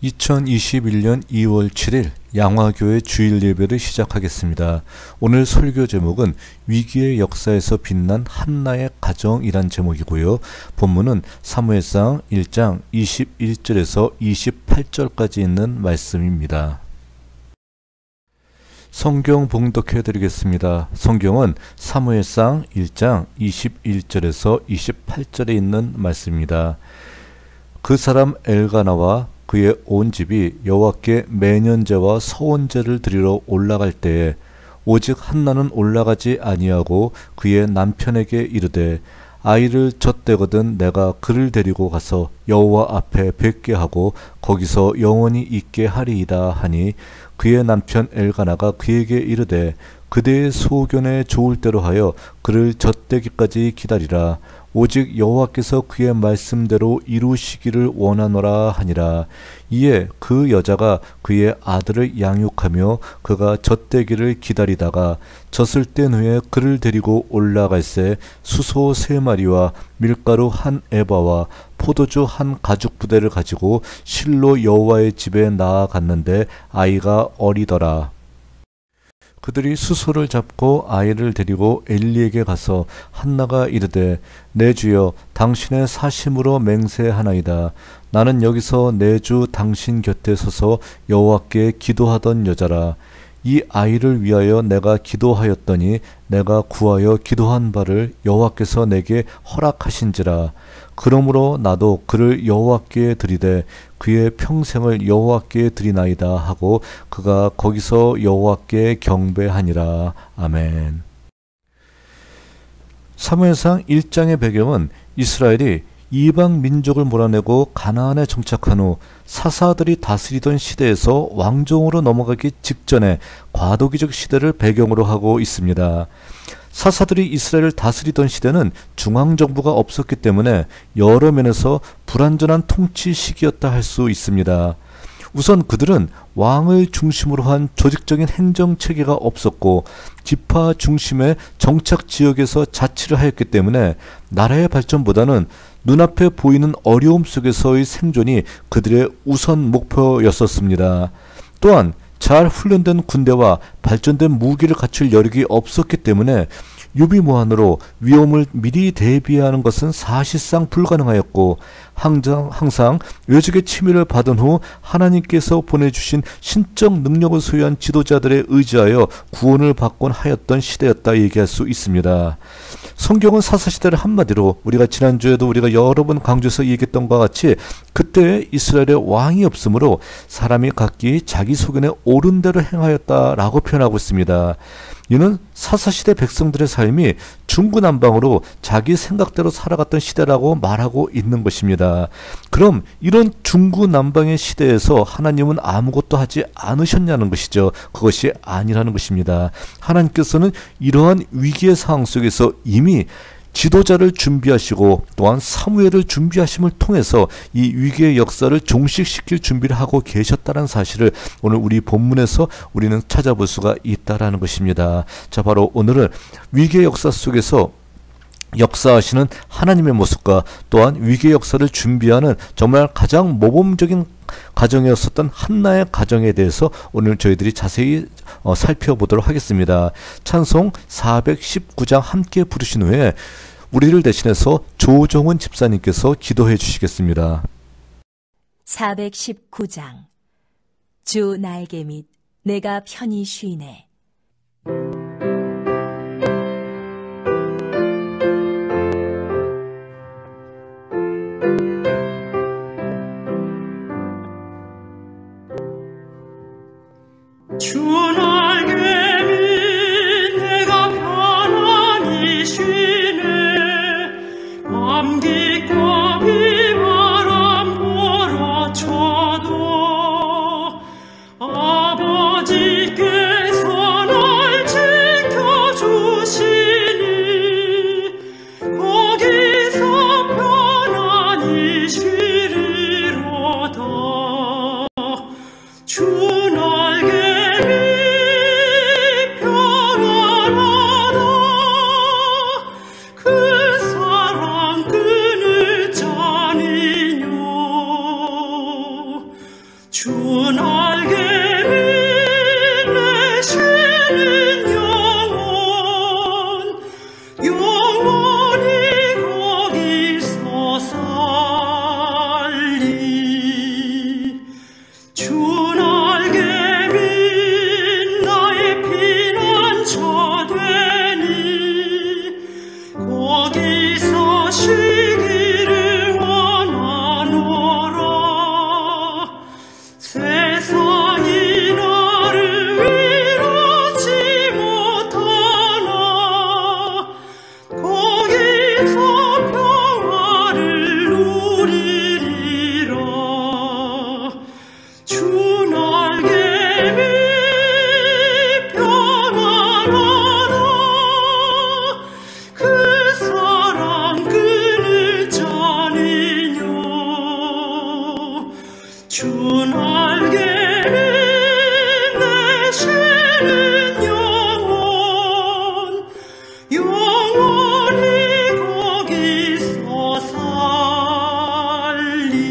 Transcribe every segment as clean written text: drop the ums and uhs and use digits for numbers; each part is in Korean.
2021년 2월 7일 양화교회 주일 예배를 시작하겠습니다. 오늘 설교 제목은 위기의 역사에서 빛난 한나의 가정이란 제목이고요. 본문은 사무엘상 1장 21절에서 28절까지 있는 말씀입니다. 성경 봉독해 드리겠습니다. 성경은 사무엘상 1장 21절에서 28절에 있는 말씀입니다. 그 사람 엘가나와 그의 온 집이 여호와께 매년제와 서원제를 드리러 올라갈 때에 오직 한나는 올라가지 아니하고 그의 남편에게 이르되 아이를 젖대거든 내가 그를 데리고 가서 여호와 앞에 뵙게 하고 거기서 영원히 있게 하리이다 하니 그의 남편 엘가나가 그에게 이르되 그대의 소견에 좋을 대로 하여 그를 젖대기까지 기다리라. 오직 여호와께서 그의 말씀대로 이루시기를 원하노라 하니라. 이에 그 여자가 그의 아들을 양육하며 그가 젖대기를 기다리다가 젖을 뗀 후에 그를 데리고 올라갈새 수소 3마리와 밀가루 1에바와 포도주 1가죽부대를 가지고 실로 여호와의 집에 나아갔는데 아이가 어리더라. 그들이 수소를 잡고 아이를 데리고 엘리에게 가서 한나가 이르되 내 주여 당신의 사심으로 맹세하나이다. 나는 여기서 내 주 당신 곁에 서서 여호와께 기도하던 여자라. 이 아이를 위하여 내가 기도하였더니 내가 구하여 기도한 바를 여호와께서 내게 허락하신지라. 그러므로 나도 그를 여호와께 드리되 그의 평생을 여호와께 드리나이다 하고 그가 거기서 여호와께 경배하니라. 아멘. 사무엘상 1장의 배경은 이스라엘이 이방 민족을 몰아내고 가나안에 정착한 후 사사들이 다스리던 시대에서 왕정으로 넘어가기 직전에 과도기적 시대를 배경으로 하고 있습니다. 사사들이 이스라엘을 다스리던 시대는 중앙정부가 없었기 때문에 여러 면에서 불완전한 통치 시기였다 할 수 있습니다. 우선 그들은 왕을 중심으로 한 조직적인 행정체계가 없었고 지파 중심의 정착 지역에서 자치를 하였기 때문에 나라의 발전보다는 눈앞에 보이는 어려움 속에서의 생존이 그들의 우선 목표였었습니다. 또한 잘 훈련된 군대와 발전된 무기를 갖출 여력이 없었기 때문에 유비무환으로 위험을 미리 대비하는 것은 사실상 불가능하였고 항상 외적의 침입을 받은 후 하나님께서 보내주신 신적 능력을 소유한 지도자들에 의지하여 구원을 받곤 하였던 시대였다 얘기할 수 있습니다. 성경은 사사시대를 한마디로 우리가 지난주에도 우리가 여러 번 강조해서 얘기했던 것과 같이 그때 이스라엘의 왕이 없으므로 사람이 각기 자기 소견에 옳은 대로 행하였다라고 표현하고 있습니다. 이는 사사시대 백성들의 삶이 중구난방으로 자기 생각대로 살아갔던 시대라고 말하고 있는 것입니다. 그럼 이런 중구난방의 시대에서 하나님은 아무것도 하지 않으셨냐는 것이죠. 그것이 아니라는 것입니다. 하나님께서는 이러한 위기의 상황 속에서 이미 지도자를 준비하시고 또한 사무엘을 준비하심을 통해서 이 위기의 역사를 종식시킬 준비를 하고 계셨다는 사실을 오늘 우리 본문에서 우리는 찾아볼 수가 있다라는 것입니다. 자, 바로 오늘은 위기의 역사 속에서 역사하시는 하나님의 모습과 또한 위기의 역사를 준비하는 정말 가장 모범적인 가정이었었던 한나의 가정에 대해서 오늘 저희들이 자세히 살펴보도록 하겠습니다. 찬송 419장 함께 부르신 후에 우리를 대신해서 조정훈 집사님께서 기도해 주시겠습니다. 419장 주 나에게 및 내가 편히 쉬네. 주 나에게 및 내가 편안히 쉬네. 밤기과 비바람 몰아쳐도 아버지께서 주 날개를 내쉬는 영혼 영원히 거기서 살리 주 날개 빛 나의 피난처 되니 거기서 쉬기를 원하노라 세상이 나를 위로치 못하나 거기서 평화를 누리리라 주 날개 밑 평안하다 그 사랑 끊을 자니뇨 주 날개 밑 내쉬는 영혼 영원히 거기서 살리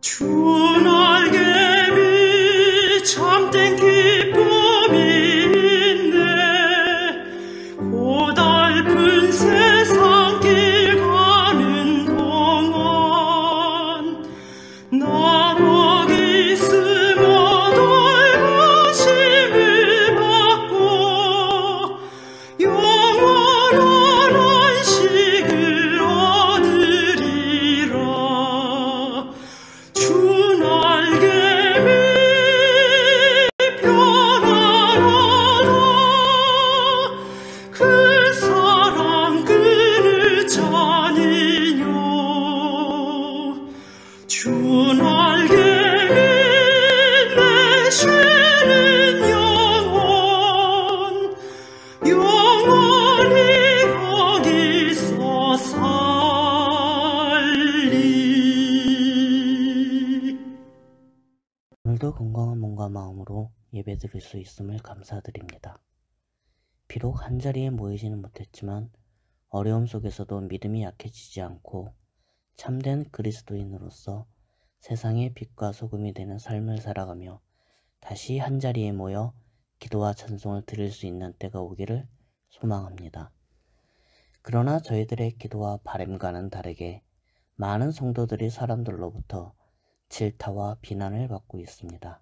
주 날개 밑 참된 기쁨이 있네 고달픈 세상길 가는 동안 나 거기 숨어 돌보심을 받고 영원한 안식을 얻으리라 주 날개 밑 평안하다 그 사랑 끊을 자니뇨 주 날개 밑 내쉬는 영혼 영원히 거기서 살리 오늘도 건강한 몸과 마음으로 예배드릴 수 있음을 감사드립니다. 비록 한자리에 모이지는 못했지만 어려움 속에서도 믿음이 약해지지 않고 참된 그리스도인으로서 세상의 빛과 소금이 되는 삶을 살아가며 다시 한자리에 모여 기도와 찬송을 드릴 수 있는 때가 오기를 소망합니다. 그러나 저희들의 기도와 바람과는 다르게 많은 성도들이 사람들로부터 질타와 비난을 받고 있습니다.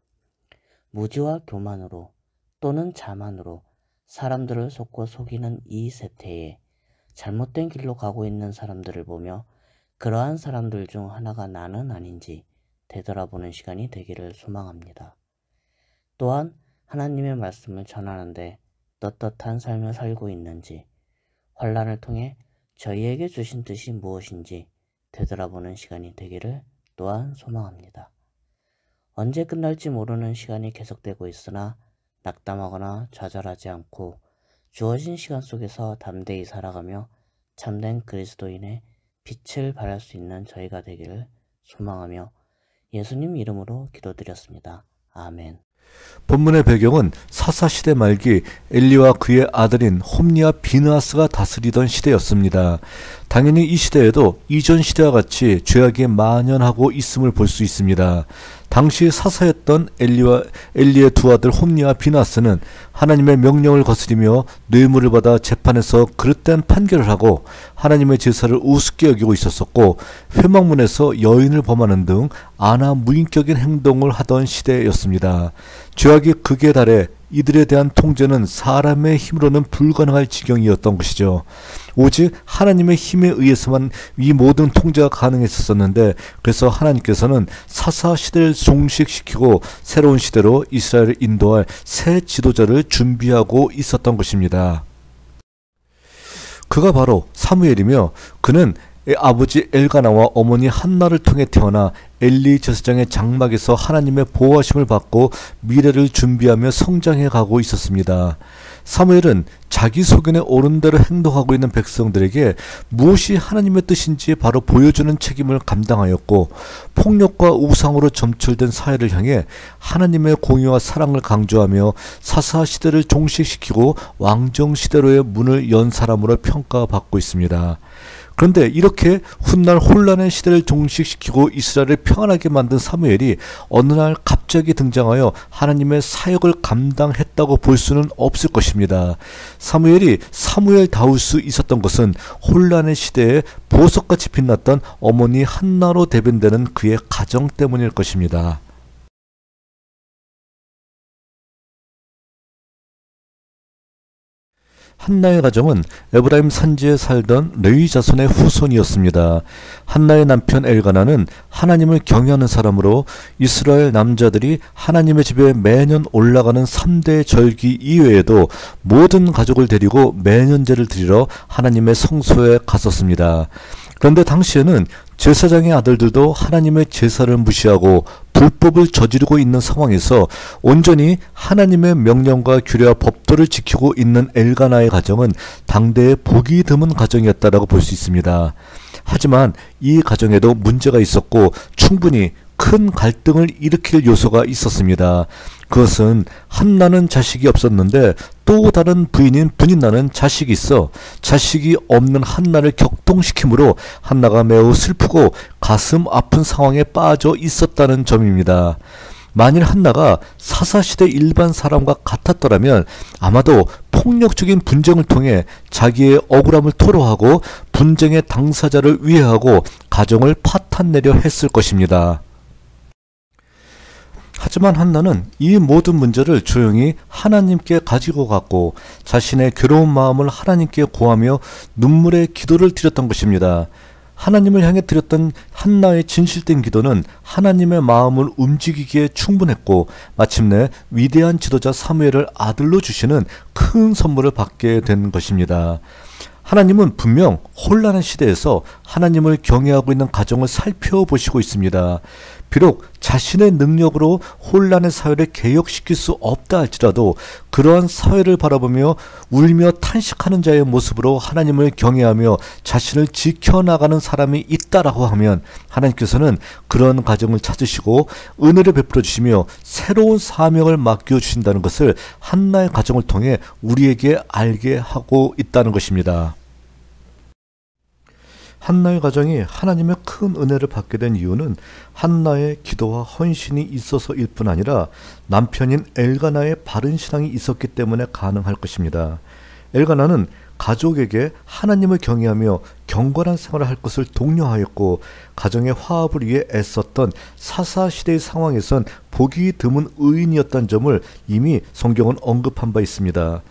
무지와 교만으로 또는 자만으로 사람들을 속고 속이는 이 세태에 잘못된 길로 가고 있는 사람들을 보며 그러한 사람들 중 하나가 나는 아닌지 되돌아보는 시간이 되기를 소망합니다. 또한 하나님의 말씀을 전하는데 떳떳한 삶을 살고 있는지 환난을 통해 저희에게 주신 뜻이 무엇인지 되돌아보는 시간이 되기를 또한 소망합니다. 언제 끝날지 모르는 시간이 계속되고 있으나 낙담하거나 좌절하지 않고 주어진 시간 속에서 담대히 살아가며 참된 그리스도인의 빛을 발할 수 있는 저희가 되기를 소망하며 예수님 이름으로 기도드렸습니다. 아멘. 본문의 배경은 사사시대 말기 엘리와 그의 아들인 홈리와 비느하스가 다스리던 시대였습니다. 당연히 이 시대에도 이전 시대와 같이 죄악이 만연하고 있음을 볼 수 있습니다. 당시 사사였던 엘리의 두 아들 홈리와 비느하스는 하나님의 명령을 거스리며 뇌물을 받아 재판에서 그릇된 판결을 하고 하나님의 제사를 우습게 여기고 있었었고 회막문에서 여인을 범하는 등 아나무인격인 행동을 하던 시대였습니다. 죄악이 극에 달해 이들에 대한 통제는 사람의 힘으로는 불가능할 지경이었던 것이죠. 오직 하나님의 힘에 의해서만 이 모든 통제가 가능했었는데 그래서 하나님께서는 사사 시대를 종식시키고 새로운 시대로 이스라엘을 인도할 새 지도자를 준비하고 있었던 것입니다. 그가 바로 사무엘이며 그는 아버지 엘가나와 어머니 한나를 통해 태어나 엘리 제사장의 장막에서 하나님의 보호하심을 받고 미래를 준비하며 성장해 가고 있었습니다. 사무엘은 자기 소견에 옳은 대로 행동하고 있는 백성들에게 무엇이 하나님의 뜻인지 바로 보여주는 책임을 감당하였고, 폭력과 우상으로 점철된 사회를 향해 하나님의 공의와 사랑을 강조하며 사사 시대를 종식시키고 왕정 시대로의 문을 연 사람으로 평가받고 있습니다. 그런데 이렇게 훗날 혼란의 시대를 종식시키고 이스라엘을 평안하게 만든 사무엘이 어느 날 갑자기 등장하여 하나님의 사역을 감당했다고 볼 수는 없을 것입니다. 사무엘이 사무엘다울 수 있었던 것은 혼란의 시대에 보석같이 빛났던 어머니 한나로 대변되는 그의 가정 때문일 것입니다. 한나의 가정은 에브라임 산지에 살던 레위 자손의 후손이었습니다. 한나의 남편 엘가나는 하나님을 경외하는 사람으로 이스라엘 남자들이 하나님의 집에 매년 올라가는 3대 절기 이외에도 모든 가족을 데리고 매년제를 드리러 하나님의 성소에 갔었습니다. 그런데 당시에는 제사장의 아들들도 하나님의 제사를 무시하고 불법을 저지르고 있는 상황에서 온전히 하나님의 명령과 규례와 법도를 지키고 있는 엘가나의 가정은 당대의 보기 드문 가정이었다라고 볼 수 있습니다. 하지만 이 가정에도 문제가 있었고 충분히 큰 갈등을 일으킬 요소가 있었습니다. 그것은 한나는 자식이 없었는데 또 다른 부인인 브닌나는 자식이 있어 자식이 없는 한나를 격동시키므로 한나가 매우 슬프고 가슴 아픈 상황에 빠져 있었다는 점입니다. 만일 한나가 사사시대 일반 사람과 같았더라면 아마도 폭력적인 분쟁을 통해 자기의 억울함을 토로하고 분쟁의 당사자를 위해하고 가정을 파탄내려 했을 것입니다. 하지만 한나는 이 모든 문제를 조용히 하나님께 가지고 갔고 자신의 괴로운 마음을 하나님께 고하며 눈물의 기도를 드렸던 것입니다. 하나님을 향해 드렸던 한나의 진실된 기도는 하나님의 마음을 움직이기에 충분했고 마침내 위대한 지도자 사무엘을 아들로 주시는 큰 선물을 받게 된 것입니다. 하나님은 분명 혼란한 시대에서 하나님을 경외하고 있는 가정을 살펴보시고 있습니다. 비록 자신의 능력으로 혼란의 사회를 개혁시킬 수 없다 할지라도 그러한 사회를 바라보며 울며 탄식하는 자의 모습으로 하나님을 경외하며 자신을 지켜나가는 사람이 있다라고 하면 하나님께서는 그런 가정을 찾으시고 은혜를 베풀어 주시며 새로운 사명을 맡겨주신다는 것을 한나의 가정을 통해 우리에게 알게 하고 있다는 것입니다. 한나의 가정이 하나님의 큰 은혜를 받게 된 이유는 한나의 기도와 헌신이 있어서일 뿐 아니라 남편인 엘가나의 바른 신앙이 있었기 때문에 가능할 것입니다. 엘가나는 가족에게 하나님을 경외하며 경건한 생활을 할 것을 독려하였고 가정의 화합을 위해 애썼던 사사시대의 상황에선 보기 드문 의인이었다는 점을 이미 성경은 언급한 바 있습니다.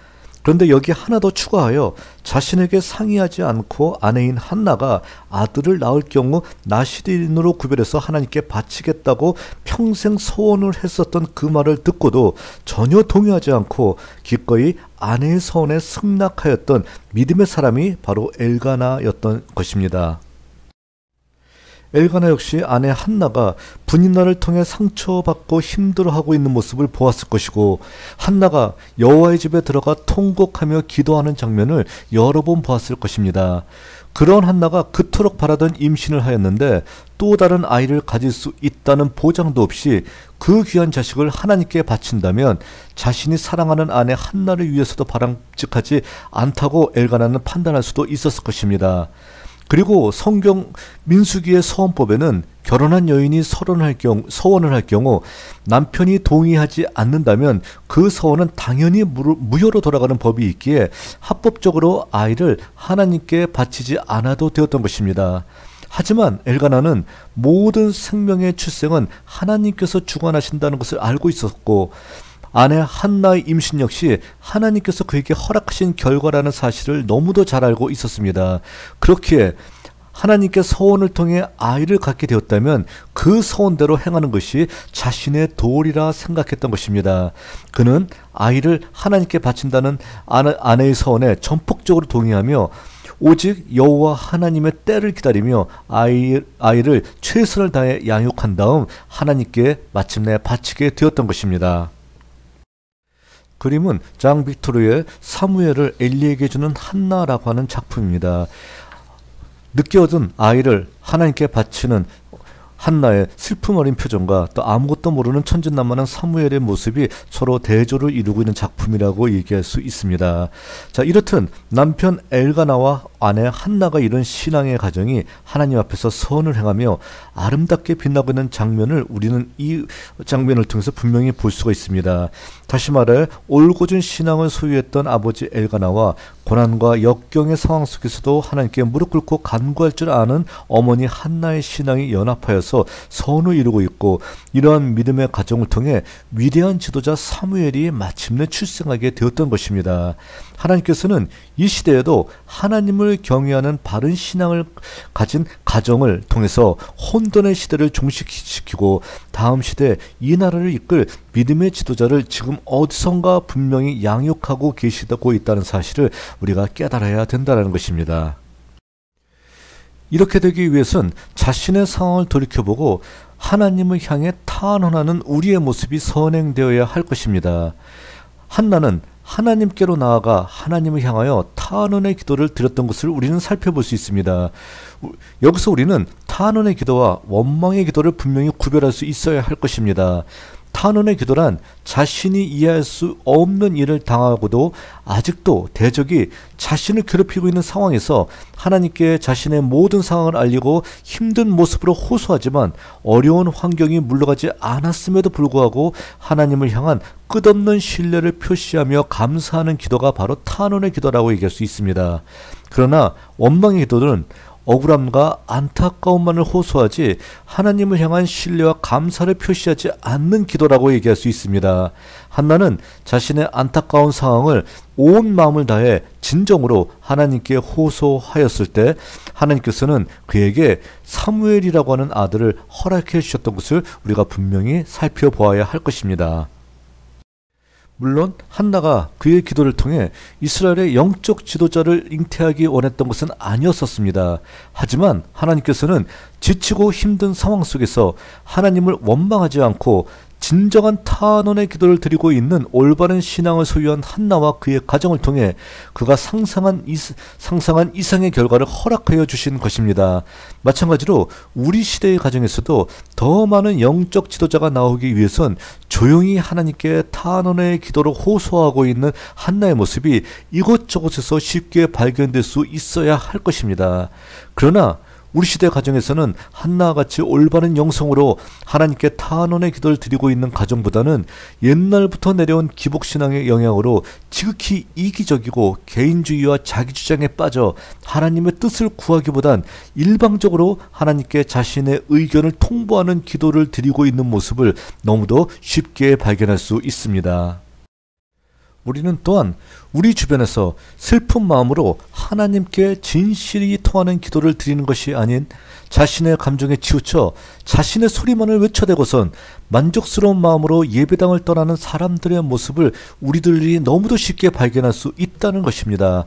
그런데 여기 하나 더 추가하여 자신에게 상의하지 않고 아내인 한나가 아들을 낳을 경우 나시린으로 구별해서 하나님께 바치겠다고 평생 소원을 했었던 그 말을 듣고도 전혀 동의하지 않고 기꺼이 아내의 서원에 승낙하였던 믿음의 사람이 바로 엘가나였던 것입니다. 엘가나 역시 아내 한나가 브닌나를 통해 상처받고 힘들어하고 있는 모습을 보았을 것이고 한나가 여호와의 집에 들어가 통곡하며 기도하는 장면을 여러 번 보았을 것입니다. 그런 한나가 그토록 바라던 임신을 하였는데 또 다른 아이를 가질 수 있다는 보장도 없이 그 귀한 자식을 하나님께 바친다면 자신이 사랑하는 아내 한나를 위해서도 바람직하지 않다고 엘가나는 판단할 수도 있었을 것입니다. 그리고 성경 민수기의 서원법에는 결혼한 여인이 서원을 할 경우 남편이 동의하지 않는다면 그 서원은 당연히 무효로 돌아가는 법이 있기에 합법적으로 아이를 하나님께 바치지 않아도 되었던 것입니다. 하지만 엘가나는 모든 생명의 출생은 하나님께서 주관하신다는 것을 알고 있었고 아내 한나의 임신 역시 하나님께서 그에게 허락하신 결과라는 사실을 너무도 잘 알고 있었습니다. 그렇기에 하나님께 서원을 통해 아이를 갖게 되었다면 그 서원대로 행하는 것이 자신의 도리라 생각했던 것입니다. 그는 아이를 하나님께 바친다는 아내의 서원에 전폭적으로 동의하며 오직 여호와 하나님의 때를 기다리며 아이를 최선을 다해 양육한 다음 하나님께 마침내 바치게 되었던 것입니다. 그림은 장 빅토르의 사무엘을 엘리에게 주는 한나라고 하는 작품입니다. 늦게 얻은 아이를 하나님께 바치는 한나의 슬픔 어린 표정과 또 아무것도 모르는 천진난만한 사무엘의 모습이 서로 대조를 이루고 있는 작품이라고 얘기할 수 있습니다. 자, 이렇듯 남편 엘가나와 아내 한나가 이룬 신앙의 가정이 하나님 앞에서 선을 행하며 아름답게 빛나고 있는 장면을 우리는 이 장면을 통해서 분명히 볼 수가 있습니다. 다시 말해 올곧은 신앙을 소유했던 아버지 엘가나와 고난과 역경의 상황 속에서도 하나님께 무릎 꿇고 간구할 줄 아는 어머니 한나의 신앙이 연합하여서 선을 이루고 있고, 이러한 믿음의 가정을 통해 위대한 지도자 사무엘이 마침내 출생하게 되었던 것입니다. 하나님께서는 이 시대에도 하나님을 경외하는 바른 신앙을 가진 가정을 통해서 혼돈의 시대를 종식시키고 다음 시대 이 나라를 이끌 믿음의 지도자를 지금 어디선가 분명히 양육하고 계시고 있다는 사실을 우리가 깨달아야 된다는 것입니다. 이렇게 되기 위해선 자신의 상황을 돌이켜보고 하나님을 향해 탄원하는 우리의 모습이 선행되어야 할 것입니다. 한나는 하나님께로 나아가 하나님을 향하여 탄원의 기도를 드렸던 것을 우리는 살펴볼 수 있습니다. 여기서 우리는 탄원의 기도와 원망의 기도를 분명히 구별할 수 있어야 할 것입니다. 탄원의 기도란 자신이 이해할 수 없는 일을 당하고도 아직도 대적이 자신을 괴롭히고 있는 상황에서 하나님께 자신의 모든 상황을 알리고 힘든 모습으로 호소하지만 어려운 환경이 물러가지 않았음에도 불구하고 하나님을 향한 끝없는 신뢰를 표시하며 감사하는 기도가 바로 탄원의 기도라고 얘기할 수 있습니다. 그러나 원망의 기도는 억울함과 안타까움만을 호소하지 하나님을 향한 신뢰와 감사를 표시하지 않는 기도라고 얘기할 수 있습니다. 한나는 자신의 안타까운 상황을 온 마음을 다해 진정으로 하나님께 호소하였을 때 하나님께서는 그에게 사무엘이라고 하는 아들을 허락해 주셨던 것을 우리가 분명히 살펴보아야 할 것입니다. 물론 한나가 그의 기도를 통해 이스라엘의 영적 지도자를 잉태하기 원했던 것은 아니었었습니다. 하지만 하나님께서는 지치고 힘든 상황 속에서 하나님을 원망하지 않고 진정한 탄원의 기도를 드리고 있는 올바른 신앙을 소유한 한나와 그의 가정을 통해 그가 상상한 이상의 결과를 허락하여 주신 것입니다. 마찬가지로 우리 시대의 가정에서도 더 많은 영적 지도자가 나오기 위해선 조용히 하나님께 탄원의 기도를 호소하고 있는 한나의 모습이 이곳저곳에서 쉽게 발견될 수 있어야 할 것입니다. 그러나 우리 시대 가정에서는 한나와 같이 올바른 영성으로 하나님께 탄원의 기도를 드리고 있는 가정보다는 옛날부터 내려온 기복신앙의 영향으로 지극히 이기적이고 개인주의와 자기주장에 빠져 하나님의 뜻을 구하기보단 일방적으로 하나님께 자신의 의견을 통보하는 기도를 드리고 있는 모습을 너무도 쉽게 발견할 수 있습니다. 우리는 또한 우리 주변에서 슬픈 마음으로 하나님께 진실이 통하는 기도를 드리는 것이 아닌 자신의 감정에 치우쳐 자신의 소리만을 외쳐대고선 만족스러운 마음으로 예배당을 떠나는 사람들의 모습을 우리들이 너무도 쉽게 발견할 수 있다는 것입니다.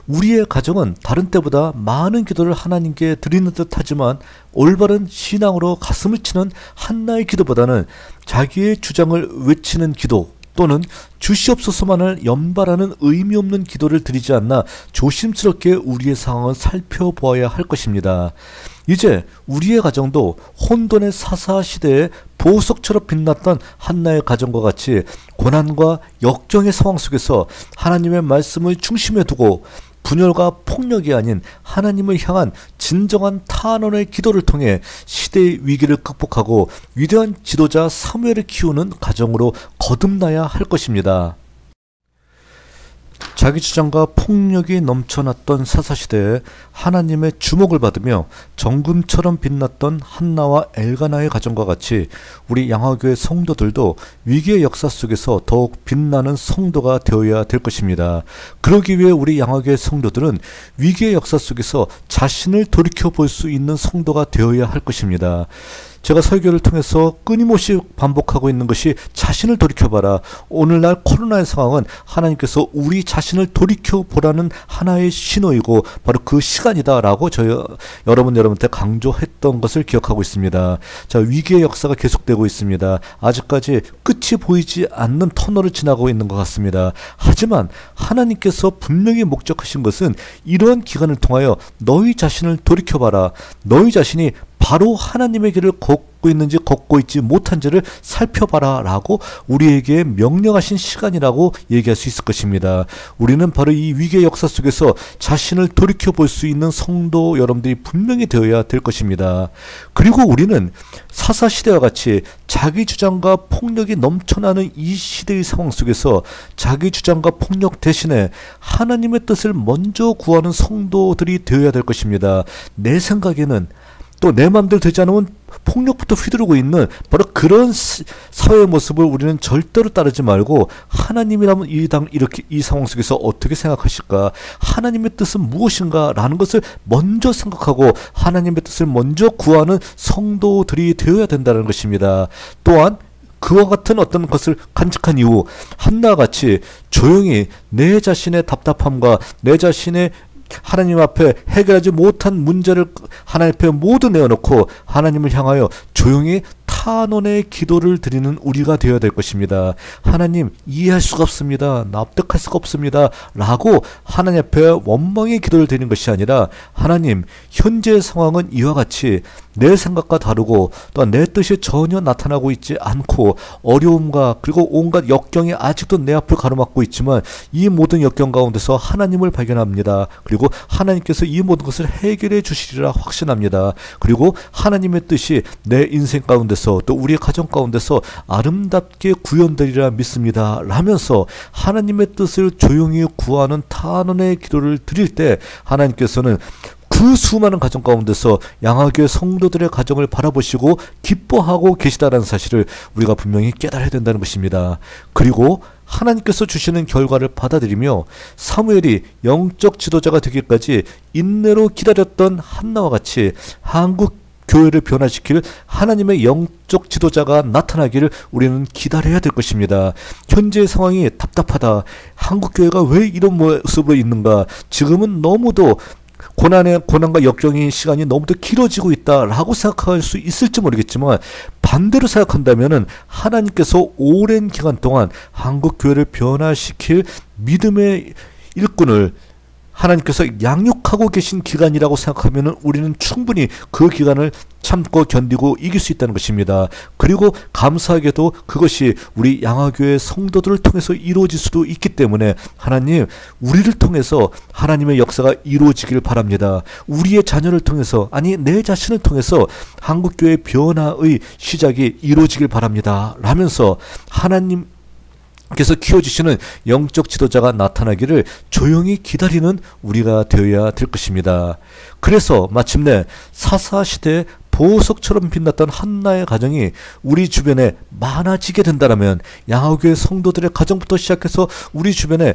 우리의 가정은 다른 때보다 많은 기도를 하나님께 드리는 듯 하지만 올바른 신앙으로 가슴을 치는 한나의 기도보다는 자기의 주장을 외치는 기도 또는 주시옵소서만을 연발하는 의미 없는 기도를 드리지 않나 조심스럽게 우리의 상황을 살펴보아야 할 것입니다. 이제 우리의 가정도 혼돈의 사사 시대에 보석처럼 빛났던 한나의 가정과 같이 고난과 역경의 상황 속에서 하나님의 말씀을 중심에 두고 분열과 폭력이 아닌 하나님을 향한 진정한 탄원의 기도를 통해 시대의 위기를 극복하고 위대한 지도자 사무엘을 키우는 가정으로 거듭나야 할 것입니다. 자기 주장과 폭력이 넘쳐났던 사사시대에 하나님의 주목을 받으며 정금처럼 빛났던 한나와 엘가나의 가정과 같이 우리 양화교회 성도들도 위기의 역사 속에서 더욱 빛나는 성도가 되어야 될 것입니다. 그러기 위해 우리 양화교회 성도들은 위기의 역사 속에서 자신을 돌이켜볼 수 있는 성도가 되어야 할 것입니다. 제가 설교를 통해서 끊임없이 반복하고 있는 것이 자신을 돌이켜봐라. 오늘날 코로나의 상황은 하나님께서 우리 자신을 돌이켜보라는 하나의 신호이고 바로 그 시간이다라고 여러분한테 강조했던 것을 기억하고 있습니다. 자, 위기의 역사가 계속되고 있습니다. 아직까지 끝이 보이지 않는 터널을 지나고 있는 것 같습니다. 하지만 하나님께서 분명히 목적하신 것은 이러한 기간을 통하여 너희 자신을 돌이켜봐라. 너희 자신이 바로 하나님의 길을 걷고 있는지 걷고 있지 못한지를 살펴봐라 라고 우리에게 명령하신 시간이라고 얘기할 수 있을 것입니다. 우리는 바로 이 위기의 역사 속에서 자신을 돌이켜볼 수 있는 성도 여러분들이 분명히 되어야 될 것입니다. 그리고 우리는 사사시대와 같이 자기 주장과 폭력이 넘쳐나는 이 시대의 상황 속에서 자기 주장과 폭력 대신에 하나님의 뜻을 먼저 구하는 성도들이 되어야 될 것입니다. 내 생각에는 또 내 맘대로 되지 않으면 폭력부터 휘두르고 있는 바로 그런 사회의 모습을 우리는 절대로 따르지 말고 하나님이라면 이렇게 이 상황 속에서 어떻게 생각하실까? 하나님의 뜻은 무엇인가? 라는 것을 먼저 생각하고 하나님의 뜻을 먼저 구하는 성도들이 되어야 된다는 것입니다. 또한 그와 같은 어떤 것을 간직한 이후 한나와 같이 조용히 내 자신의 답답함과 내 자신의 하나님 앞에 해결하지 못한 문제를 하나님 앞에 모두 내어놓고 하나님을 향하여 조용히 탄원의 기도를 드리는 우리가 되어야 될 것입니다. 하나님, 이해할 수가 없습니다. 납득할 수가 없습니다. 라고 하나님 앞에 원망의 기도를 드리는 것이 아니라 하나님, 현재의 상황은 이와 같이 내 생각과 다르고 또한 내 뜻이 전혀 나타나고 있지 않고 어려움과 그리고 온갖 역경이 아직도 내 앞을 가로막고 있지만 이 모든 역경 가운데서 하나님을 발견합니다. 그리고 하나님께서 이 모든 것을 해결해 주시리라 확신합니다. 그리고 하나님의 뜻이 내 인생 가운데서 또 우리의 가정 가운데서 아름답게 구현되리라 믿습니다. 라면서 하나님의 뜻을 조용히 구하는 탄원의 기도를 드릴 때 하나님께서는 그 수많은 가정 가운데서 양화교회 성도들의 가정을 바라보시고 기뻐하고 계시다라는 사실을 우리가 분명히 깨달아야 된다는 것입니다. 그리고 하나님께서 주시는 결과를 받아들이며 사무엘이 영적 지도자가 되기까지 인내로 기다렸던 한나와 같이 한국 교회를 변화시킬 하나님의 영적 지도자가 나타나기를 우리는 기다려야 될 것입니다. 현재의 상황이 답답하다. 한국 교회가 왜 이런 모습으로 있는가? 지금은 너무도 고난과 역경의 시간이 너무도 길어지고 있다라고 생각할 수 있을지 모르겠지만 반대로 생각한다면은 하나님께서 오랜 기간 동안 한국 교회를 변화시킬 믿음의 일꾼을 하나님께서 양육하고 계신 기간이라고 생각하면 우리는 충분히 그 기간을 참고 견디고 이길 수 있다는 것입니다. 그리고 감사하게도 그것이 우리 양화교회 성도들을 통해서 이루어질 수도 있기 때문에 하나님, 우리를 통해서 하나님의 역사가 이루어지길 바랍니다. 우리의 자녀를 통해서, 아니 내 자신을 통해서 한국교회 변화의 시작이 이루어지길 바랍니다. 라면서 하나님 께서 키워주시는 영적 지도자가 나타나기를 조용히 기다리는 우리가 되어야 될 것입니다. 그래서 마침내 사사시대의 보석처럼 빛났던 한나의 가정이 우리 주변에 많아지게 된다면, 양화교회 성도들의 가정부터 시작해서 우리 주변에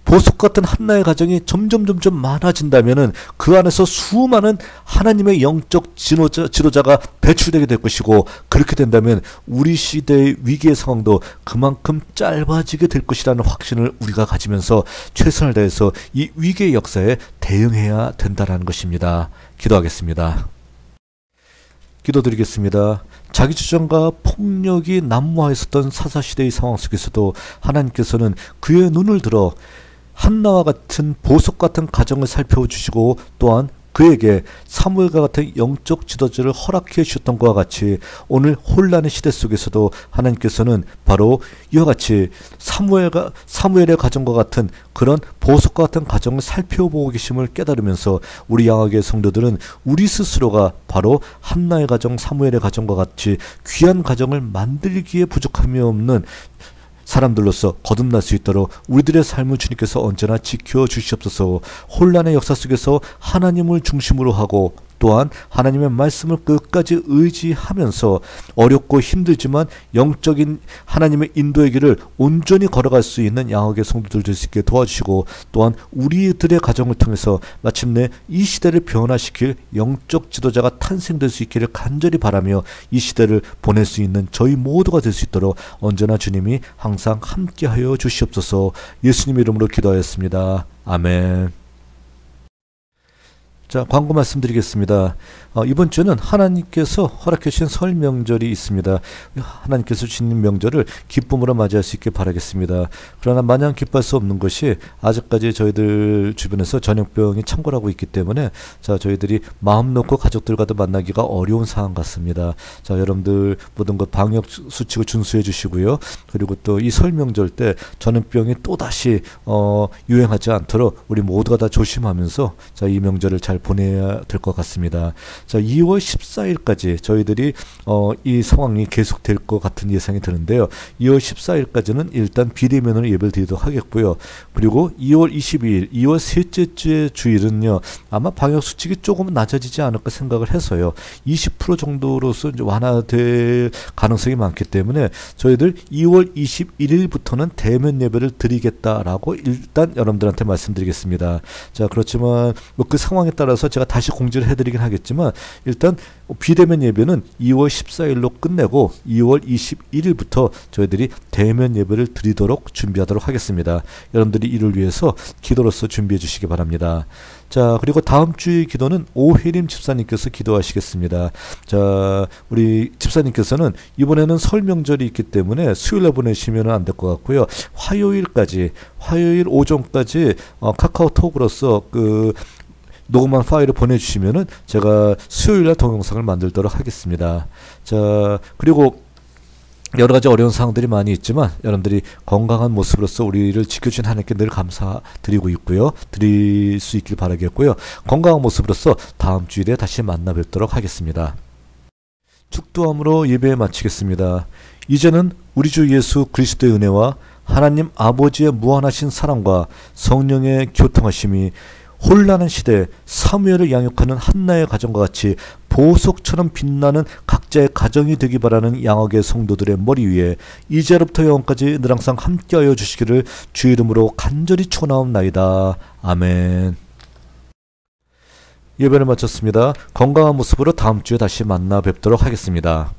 보석 같은 한나의 가정이 점점 많아진다면 그 안에서 수많은 하나님의 영적 지도자가 배출되게 될 것이고, 그렇게 된다면 우리 시대의 위기의 상황도 그만큼 짧아지게 될 것이라는 확신을 우리가 가지면서 최선을 다해서 이 위기의 역사에 대응해야 된다는 것입니다. 기도하겠습니다. 기도드리겠습니다. 자기 주장과 폭력이 난무하였었던 사사시대의 상황 속에서도 하나님께서는 그의 눈을 들어 한나와 같은 보석 같은 가정을 살펴주시고 또한 그에게 사무엘과 같은 영적 지도자를 허락해 주셨던 것과 같이 오늘 혼란의 시대 속에서도 하나님께서는 바로 이와 같이 사무엘의 가정과 같은 그런 보석과 같은 가정을 살펴보고 계심을 깨달으면서 우리 양화교회 성도들은 우리 스스로가 바로 한나의 가정, 사무엘의 가정과 같이 귀한 가정을 만들기에 부족함이 없는 사람들로서 거듭날 수 있도록 우리들의 삶을 주님께서 언제나 지켜주시옵소서. 혼란의 역사 속에서 하나님을 중심으로 하고 또한 하나님의 말씀을 끝까지 의지하면서 어렵고 힘들지만 영적인 하나님의 인도의 길을 온전히 걸어갈 수 있는 양학의 성도들 될 수 있게 도와주시고, 또한 우리들의 가정을 통해서 마침내 이 시대를 변화시킬 영적 지도자가 탄생될 수 있기를 간절히 바라며 이 시대를 보낼 수 있는 저희 모두가 될 수 있도록 언제나 주님이 항상 함께하여 주시옵소서. 예수님 이름으로 기도하였습니다. 아멘. 자, 광고 말씀드리겠습니다. 이번 주는 하나님께서 허락해 주신 설 명절이 있습니다. 하나님께서 주신 명절을 기쁨으로 맞이할 수 있게 바라겠습니다. 그러나 마냥 기뻐할 수 없는 것이 아직까지 저희들 주변에서 전염병이 창궐하고 있기 때문에 저희들이 마음 놓고 가족들과도 만나기가 어려운 상황 같습니다. 자, 여러분들 모든 것 방역 수칙을 준수해 주시고요. 그리고 또 이 설 명절 때 전염병이 또다시 유행하지 않도록 우리 모두가 다 조심하면서 이 명절을 잘 보내야 될 것 같습니다. 자, 2월 14일까지 저희들이 이 상황이 계속될 것 같은 예상이 드는데요. 2월 14일까지는 일단 비대면으로 예배를 드리도록 하겠고요. 그리고 2월 22일, 2월 셋째 주의 주일은요, 아마 방역 수칙이 조금 낮아지지 않을까 생각을 해서요. 20% 정도로서 이제 완화될 가능성이 많기 때문에 저희들 2월 21일부터는 대면 예배를 드리겠다라고 일단 여러분들한테 말씀드리겠습니다. 자, 그렇지만 뭐 그 상황에 따라서 제가 다시 공지를 해드리긴 하겠지만, 일단 비대면 예배는 2월 14일로 끝내고 2월 21일부터 저희들이 대면 예배를 드리도록 준비하도록 하겠습니다. 여러분들이 이를 위해서 기도로서 준비해 주시기 바랍니다. 자, 그리고 다음 주의 기도는 오혜림 집사님께서 기도하시겠습니다. 자, 우리 집사님께서는 이번에는 설 명절이 있기 때문에 수요일에 보내시면 안 될 것 같고요. 화요일 오전까지 카카오톡으로서 녹음한 파일을 보내주시면은 제가 수요일날 동영상을 만들도록 하겠습니다. 자, 그리고 여러 가지 어려운 상황들이 많이 있지만 여러분들이 건강한 모습으로서 우리를 지켜주신 하나님께 늘 감사드리고 있고요. 드릴 수 있길 바라겠고요. 건강한 모습으로서 다음 주일에 다시 만나 뵙도록 하겠습니다. 축도함으로 예배 마치겠습니다. 이제는 우리 주 예수 그리스도의 은혜와 하나님 아버지의 무한하신 사랑과 성령의 교통하심이 혼란한 시대에 사무엘을 양육하는 한나의 가정과 같이 보석처럼 빛나는 각자의 가정이 되기 바라는 양학의 성도들의 머리 위에 이제로부터 영원까지 늘 항상 함께하여 주시기를 주 이름으로 간절히 축원하옵나이다. 아멘. 예배를 마쳤습니다. 건강한 모습으로 다음 주에 다시 만나 뵙도록 하겠습니다.